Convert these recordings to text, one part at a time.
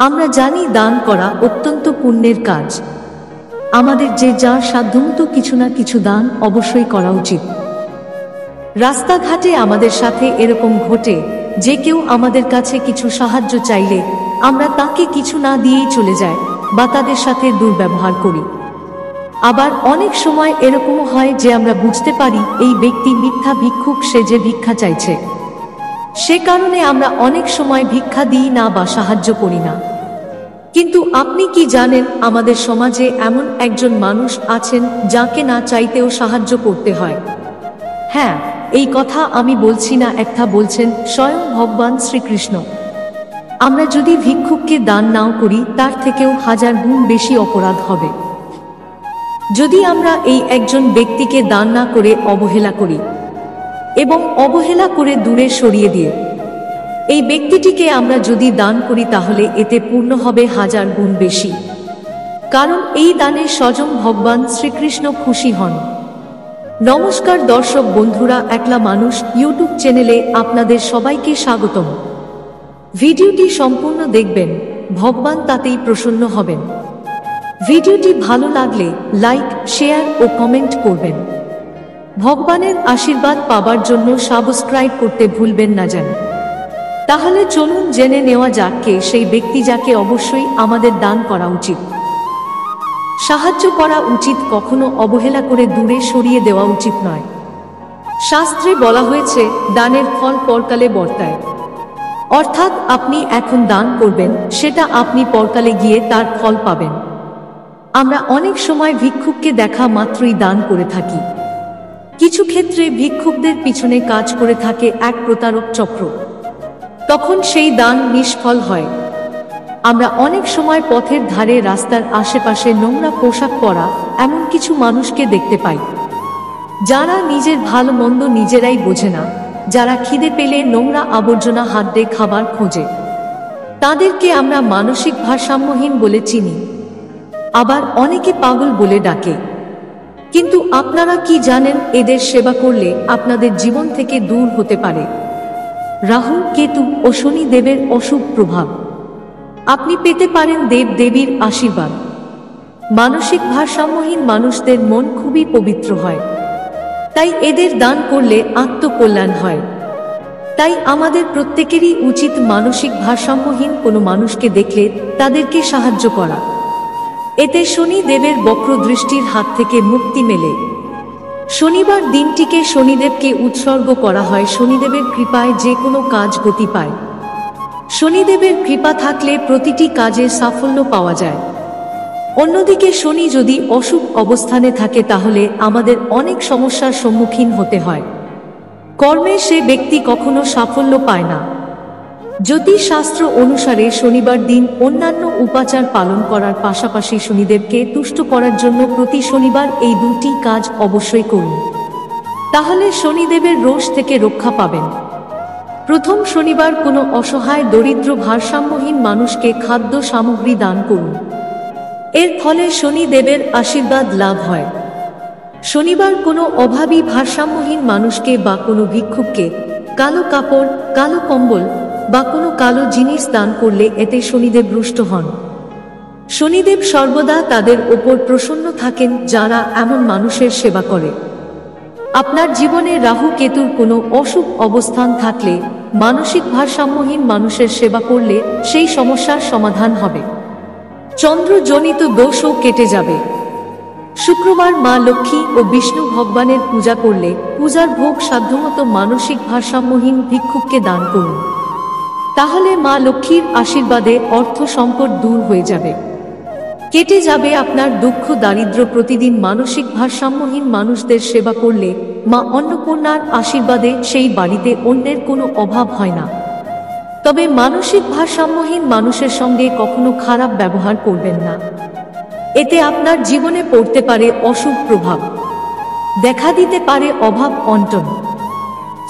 আমরা জানি দান করা অত্যন্ত পুণ্যের কাজ। আমাদের যে যার সাধ্যমতো কিছু না কিছু দান অবশ্যই করা উচিত। রাস্তাঘাটে আমাদের সাথে এরকম ঘটে যে কেউ আমাদের কাছে কিছু সাহায্য চাইলে আমরা তাকে কিছু না দিয়েই চলে যাই বা তাদের সাথে দুর্ব্যবহার করি। আবার অনেক সময় এরকমও হয় যে আমরা বুঝতে পারি এই ব্যক্তি মিথ্যা ভিক্ষুক সেজে ভিক্ষা চাইছে, সে কারণে আমরা অনেক সময় ভিক্ষা দিই না বা সাহায্য করি না। কিন্তু আপনি কি জানেন আমাদের সমাজে এমন একজন মানুষ আছেন যাকে না চাইতেও সাহায্য করতে হয়? হ্যাঁ, এই কথা আমি বলছি না, একটা বলছেন স্বয়ং ভগবান শ্রীকৃষ্ণ। আমরা যদি ভিক্ষুককে দান নাও করি তার থেকেও 1000 গুণ বেশি অপরাধ হবে। যদি আমরা এই একজন ব্যক্তিকে দান না করে অবহেলা করি এবং অবহেলা করে দূরে সরিয়ে দিয়ে এই ব্যক্তিটিকে আমরা যদি দান করি তাহলে এতে পূর্ণ হবে 1000 গুণ বেশি। কারণ এই দানে স্বয়ং ভগবান শ্রীকৃষ্ণ খুশি হন। নমস্কার দর্শক বন্ধুরা, একলা মানুষ ইউটিউব চ্যানেলে আপনাদের সবাইকে স্বাগতম। ভিডিওটি সম্পূর্ণ দেখবেন, ভগবান তাতেই প্রসন্ন হবেন। ভিডিওটি ভালো লাগলে লাইক, শেয়ার ও কমেন্ট করবেন। ভগবানের আশীর্বাদ পাবার জন্য সাবস্ক্রাইব করতে ভুলবেন না যেন। তাহলে চলুন জেনে নেওয়া যাক কে সেই ব্যক্তি যাকে অবশ্যই আমাদের দান করা উচিত। সাহায্য করা উচিত, কখনো অবহেলা করে দূরে সরিয়ে দেওয়া উচিত নয়। শাস্ত্রে বলা হয়েছে দানের ফল পরকালে বর্তায়। অর্থাৎ আপনি এখন দান করবেন, সেটা আপনি পরকালে গিয়ে তার ফল পাবেন। আমরা অনেক সময় ভিক্ষুককে দেখা মাত্রই দান করে থাকি। কিছু ক্ষেত্রে ভিক্ষুকদের পিছনে কাজ করে থাকে এক প্রতারক চক্র, তখন সেই দান নিষ্ফল হয়। আমরা অনেক সময় পথের ধারে, রাস্তার আশেপাশে নোংরা পোশাক পরা এমন কিছু মানুষকে দেখতে পাই যারা নিজের ভালো মন্দ নিজেরাই বোঝে না, যারা খিদে পেলে নোংরা আবর্জনা হাত দিয়ে খাবার খোঁজে। তাদেরকে আমরা মানসিক ভারসাম্যহীন বলে চিনি, আবার অনেকে পাগল বলে ডাকে। কিন্তু আপনারা কি জানেন এদের সেবা করলে আপনাদের জীবন থেকে দূর হতে পারে রাহু, কেতু ও শনি দেবের অশুভ প্রভাব। আপনি পেতে পারেন দেব দেবীর আশীর্বাদ। মানসিক ভারসাম্যহীন মানুষদের মন খুবই পবিত্র হয়, তাই এদের দান করলে আত্মকল্যাণ হয়। তাই আমাদের প্রত্যেকেরই উচিত মানসিক ভারসাম্যহীন কোনো মানুষকে দেখলে তাদেরকে সাহায্য করা। এতে শনি দেবের বক্র দৃষ্টির হাত থেকে মুক্তি মেলে। শনিবার দিনটিকে শনিদেবকে উৎসর্গ করা হয়। শনিদেবের কৃপায় যে কোনো কাজ গতি পায়। শনিদেবের কৃপা থাকলে প্রতিটি কাজে সাফল্য পাওয়া যায়। অন্যদিকে শনি যদি অশুভ অবস্থানে থাকে তাহলে আমাদের অনেক সমস্যার সম্মুখীন হতে হয়। কর্মে সে ব্যক্তি কখনো সাফল্য পায় না। জ্যোতিষশাস্ত্র অনুসারে শনিবার দিন অন্যান্য উপাচার পালন করার পাশাপাশি শনিদেবকে তুষ্ট করার জন্য প্রতি শনিবার এই দুটি কাজ অবশ্যই করুন, তাহলে শনিদেবের রোষ থেকে রক্ষা পাবেন। প্রথম শনিবার কোনো অসহায়, দরিদ্র, ভারসাম্যহীন মানুষকে খাদ্য সামগ্রী দান করুন। এর ফলে শনিদেবের আশীর্বাদ লাভ হয়। শনিবার কোনো অভাবী, ভারসাম্যহীন মানুষকে বা কোনো ভিক্ষুককে কালো কাপড়, কালো কম্বল বা কোনো কালো জিনিস দান করলে এতে শনিদেব রুষ্ট হন। শনিদেব সর্বদা তাদের ওপর প্রসন্ন থাকেন যারা এমন মানুষের সেবা করে। আপনার জীবনে রাহু কেতুর কোনো অশুভ অবস্থান থাকলে মানসিক ভারসাম্যহীন মানুষের সেবা করলে সেই সমস্যার সমাধান হবে। চন্দ্রজনিত দোষও কেটে যাবে। শুক্রবার মা লক্ষ্মী ও বিষ্ণু ভগবানের পূজা করলে পূজার ভোগ সাধ্যমতো মানসিক ভারসাম্যহীন ভিক্ষুককে দান করুন, তাহলে মা লক্ষ্মীর আশীর্বাদে অর্থ সংকট দূর হয়ে যাবে, কেটে যাবে আপনার দুঃখ দারিদ্র্য। প্রতিদিন মানসিক ভারসাম্যহীন মানুষদের সেবা করলে মা অন্নপূর্ণার আশীর্বাদে সেই বাড়িতে অন্যের কোনো অভাব হয় না। তবে মানসিক ভারসাম্যহীন মানুষের সঙ্গে কখনো খারাপ ব্যবহার করবেন না, এতে আপনার জীবনে পড়তে পারে অশুভ প্রভাব, দেখা দিতে পারে অভাব অনটন।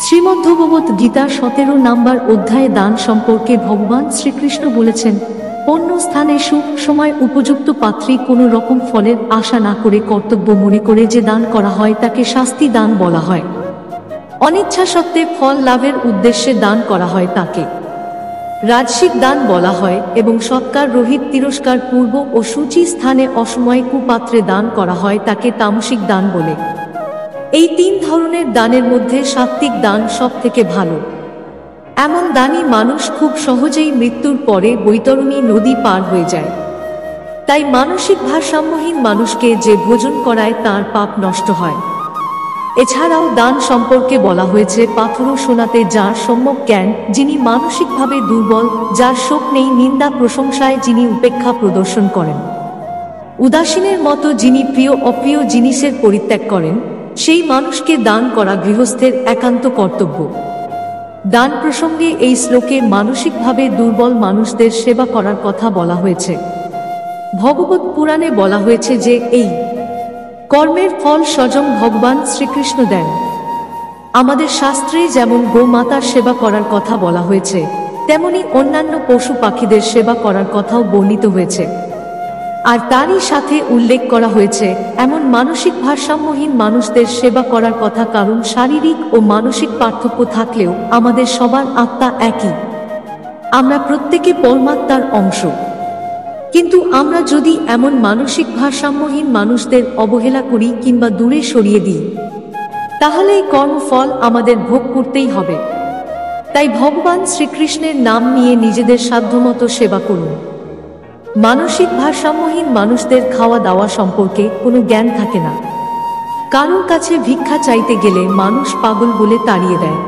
শ্রীমদ্ভগবত গীতা 17 নম্বর অধ্যায়ে দান সম্পর্কে ভগবান শ্রীকৃষ্ণ বলেছেন, অন্য স্থানে সুখ সময় উপযুক্ত পাত্রী কোনো রকম ফলের আশা না করে কর্তব্য মনে করে যে দান করা হয় তাকে শাস্তি দান বলা হয়। অনিচ্ছা সত্ত্বে ফল লাভের উদ্দেশ্যে দান করা হয় তাকে রাজসিক দান বলা হয় এবং সৎকার রহিত তিরস্কার পূর্ব ও সূচি স্থানে অসময়ে কুপাত্রে দান করা হয় তাকে তামসিক দান বলে। এই 3 ধরনের দানের মধ্যে সাত্ত্বিক দান সব থেকে ভালো। এমন দানই মানুষ খুব সহজেই মৃত্যুর পরে বৈতরণী নদী পার হয়ে যায়। তাই মানসিক ভারসাম্যহীন মানুষকে যে ভোজন করায় তার পাপ নষ্ট হয়। এছাড়াও দান সম্পর্কে বলা হয়েছে পাথরও সোনাতে যার সম্যক জ্ঞান, যিনি মানসিকভাবে দুর্বল, যার শোক নেই, নিন্দা প্রশংসায় যিনি উপেক্ষা প্রদর্শন করেন, উদাসীনের মতো যিনি প্রিয় অপ্রিয় জিনিসের পরিত্যাগ করেন, সেই মানুষকে দান করা গৃহস্থের একান্ত কর্তব্য। দান প্রসঙ্গে এই শ্লোকে মানসিকভাবে দুর্বল মানুষদের সেবা করার কথা বলা হয়েছে। ভগবত পুরাণে বলা হয়েছে যে এই কর্মের ফল স্বয়ং ভগবান শ্রীকৃষ্ণ দেন। আমাদের শাস্ত্রে যেমন গোমাতার সেবা করার কথা বলা হয়েছে, তেমনি অন্যান্য পশু পাখিদের সেবা করার কথাও বর্ণিত হয়েছে। আর তারই সাথে উল্লেখ করা হয়েছে এমন মানসিক ভারসাম্যহীন মানুষদের সেবা করার কথা, কারণ শারীরিক ও মানসিক পার্থক্য থাকলেও আমাদের সবার আত্মা একই। আমরা প্রত্যেকে পরমাত্মার অংশ। কিন্তু আমরা যদি এমন মানসিক ভারসাম্যহীন মানুষদের অবহেলা করি কিংবা দূরে সরিয়ে দিই, তাহলে এই কর্মফল আমাদের ভোগ করতেই হবে। তাই ভগবান শ্রীকৃষ্ণের নাম নিয়ে নিজেদের সাধ্যমতো সেবা করুন। মানসিক ভারসাম্যহীন মানুষদের খাওয়া দাওয়া সম্পর্কে কোনো জ্ঞান থাকে না। কারোর কাছে ভিক্ষা চাইতে গেলে মানুষ পাগল বলে তাড়িয়ে দেয়।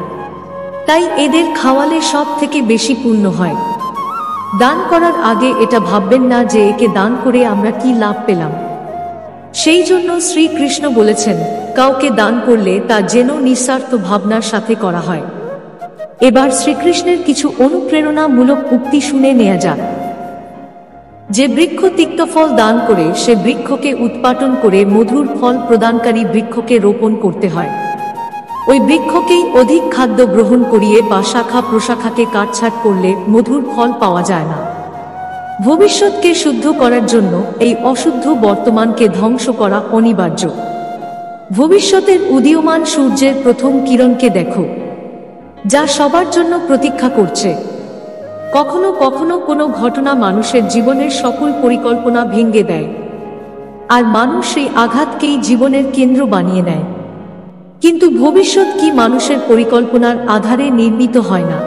তাই এদের খাওয়ালে সব থেকে বেশি পুণ্য হয়। দান করার আগে এটা ভাববেন না যে একে দান করে আমরা কি লাভ পেলাম। সেই জন্য শ্রীকৃষ্ণ বলেছেন, কাউকে দান করলে তা যেন নিঃস্বার্থ ভাবনার সাথে করা হয়। এবার শ্রীকৃষ্ণের কিছু অনুপ্রেরণামূলক উক্তি শুনে নেওয়া যাক। যে বৃক্ষ তিক্তফল দান করে সে বৃক্ষকে উৎপাটন করে মধুর ফল প্রদানকারী বৃক্ষকে রোপণ করতে হয়। ওই বৃক্ষকেই অধিক খাদ্য গ্রহণ করিয়ে বা শাখা প্রশাখাকে কাটছাট করলে মধুর ফল পাওয়া যায় না। ভবিষ্যৎকে শুদ্ধ করার জন্য এই অশুদ্ধ বর্তমানকে ধ্বংস করা অনিবার্য। ভবিষ্যতের উদীয়মান সূর্যের প্রথম কিরণকে দেখো, যা সবার জন্য প্রতীক্ষা করছে। কখনো কখনো কোনো ঘটনা মানুষের জীবনের সকল পরিকল্পনা ভেঙে দেয়, আর মানুষ সেই আঘাতকেই জীবনের কেন্দ্র বানিয়ে নেয়। কিন্তু ভবিষ্যৎ কি মানুষের পরিকল্পনার আধারে নির্মিত হয় না।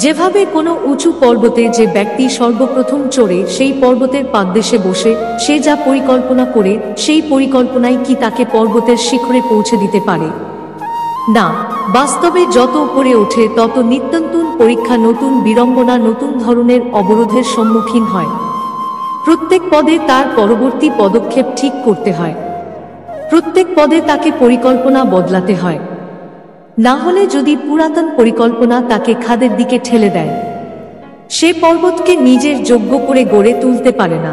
যেভাবে কোনো উঁচু পর্বতে যে ব্যক্তি সর্বপ্রথম চড়ে সেই পর্বতের পাদদেশে বসে সে যা পরিকল্পনা করে, সেই পরিকল্পনাই কি তাকে পর্বতের শিখরে পৌঁছে দিতে পারে? না, বাস্তবে যত উপরে ওঠে তত নিত্যন্তন পরীক্ষা, নতুন বিড়ম্বনা, নতুন ধরনের অবরোধের সম্মুখীন হয়। প্রত্যেক পদে তার পরবর্তী পদক্ষেপ ঠিক করতে হয়। প্রত্যেক পদে তাকে পরিকল্পনা বদলাতে হয়। না হলে যদি পুরাতন পরিকল্পনা তাকে খাদের দিকে ঠেলে দেয়, সে পর্বতকে নিজের যোগ্য করে গড়ে তুলতে পারে না।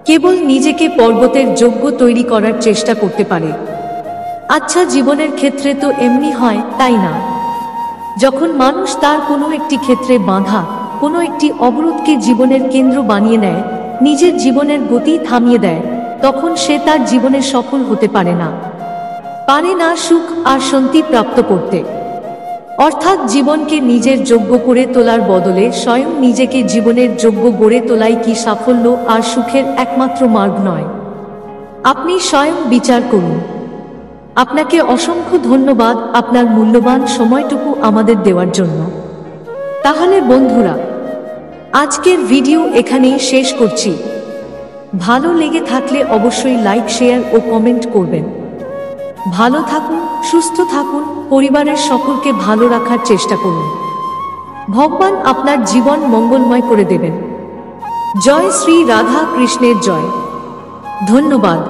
কেবল নিজেকে পর্বতের যোগ্য তৈরি করার চেষ্টা করতে পারে। আচ্ছা, জীবনের ক্ষেত্রে তো এমনি হয়, তাই না? যখন মানুষ তার কোনো একটি ক্ষেত্রে বাঁধা, কোনো একটি অবরোধকে জীবনের কেন্দ্র বানিয়ে নেয়, নিজের জীবনের গতি থামিয়ে দেয়, তখন সে তার জীবনে সফল হতে পারে না সুখ আর শান্তি প্রাপ্ত করতে। অর্থাৎ জীবনকে নিজের যোগ্য করে তোলার বদলে স্বয়ং নিজেকে জীবনের যোগ্য গড়ে তোলাই কি সাফল্য আর সুখের একমাত্র মার্গ নয়? আপনি স্বয়ং বিচার করুন। আপনাকে অসংখ্য ধন্যবাদ আপনার মূল্যবান সময়টুকু আমাদের দেওয়ার জন্য। তাহলে বন্ধুরা, আজকের ভিডিও এখানেই শেষ করছি। ভালো লেগে থাকলে অবশ্যই লাইক, শেয়ার ও কমেন্ট করবেন। ভালো থাকুন, সুস্থ থাকুন, পরিবারের সকলকে ভালো রাখার চেষ্টা করুন। ভগবান আপনার জীবন মঙ্গলময় করে দেবেন। জয় শ্রী রাধা কৃষ্ণের জয়। ধন্যবাদ।